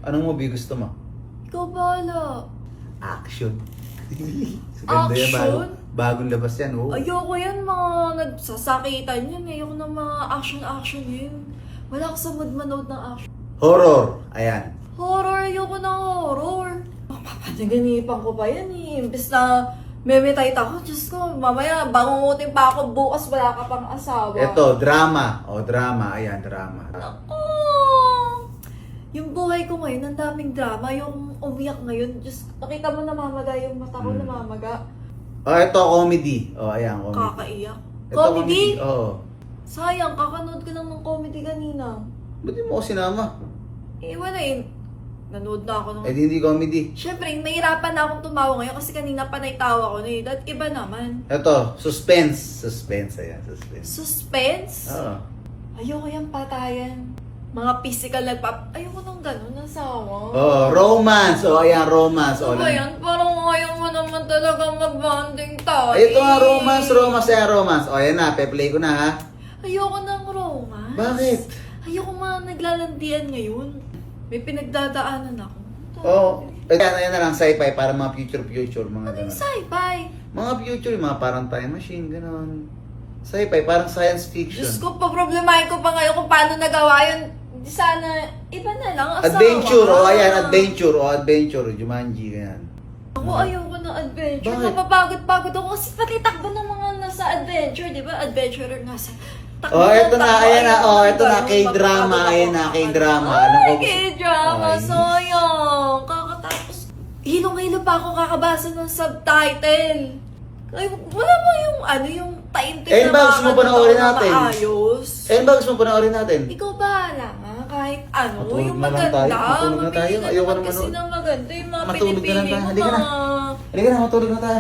Anong movie gusto mo? Ikaw bahala. Action. Ganda yan, Action? bagong labas yan, oh. Ayoko yan, mga nagsasakitan yan. Ayoko ng mga action yun. Wala ako sa mood manood ng action. Horror. Ayan. Horror, ayoko ng horror. Papanaganipan ko pa yan eh. Imbes na memetite ako, Diyos ko, mamaya bangungutin pa ako bukas, wala ka pang asawa. Ito, drama. O, drama. Ayan, drama. Ako! Yung buhay ko ngayon, ang daming drama. Yung umiyak ngayon, Diyos, nakita mo namamaga yung mata ko, namamaga. O, ito, comedy. O, ayan, comedy. Kakaiyak. Ito, Comedy? Oo. Sayang, kakanood ko lang ng comedy kanina. Ba't di mo ako sinama? Eh, wala eh. Nanood na ako ng... Eh, di hindi comedy. Siyempre, nahirapan na akong tumawa ngayon kasi kanina pa naitawa ko na eh. That iba naman. Ito, suspense. Suspense, ayan, suspense. Suspense? Oo. Ayoko yung patayan. Mga physical ayoko nung ganun, nasawa. Oh, romance. O, ayan, romance. O, Ano ba yan? Parang ayaw mo naman talaga mag-bonding tayo. Ay, ito nga, romance. Ayan, romance. O, ayan na, pe-play ko na, ha? Ayoko ng romance. Bakit? Ayoko mga naglalandian ngayon. May pinagdadaanan ako. Oo. Ayan na lang, sci-fi, para mga future, mga Ano yung gano'n. sci-fi? Mga future, mga parang time machine, gano'n. Sci-fi, parang science fiction. Diyos ko, paproblemahin ko pa ngayon kung paano nagawa yun. Di sana, iba na lang, asawa. Adventure, o ayan, adventure, Jumanji, ganyan. Ako ayoko ng adventure. Bakit? Napapagod-pagod ako kasi pati takbo ng mga nasa adventure, di ba? Adventurer nga sa... Oh, eto na, ayan na, oh, eto na, K-drama, ayan na, K-drama. Ay, K-drama, Ay. sayang. Kakatapos. Hilong-hilo pa ako kakabasa ng subtitle. Ay, wala ba yung, yung painting Eh, ba, gusto mo panoorin natin? maayos? Eh, ba gusto mo panoorin natin? Ikaw bahala nga, kahit ano, Matulog yung na lang maganda. tayo, matulog na tayo. Mapili Ayoko naman naman kasi nun. ng maganda, yung mga Matulog na lang pinipili tayo. mo, Halika na. Halika na, matulog na tayo.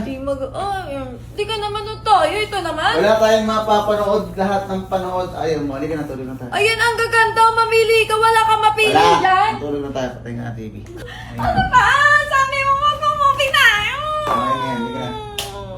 Di ka naman nun tayo, ito naman. Wala tayong mapapanood, lahat ng panood. Ayaw mo, halika na, tulog na tayo. Ayun, ang gaganda, mamili ka, wala kang mapili Wala, dyan. matulog na tayo, patay nga ang TV. Ano ba?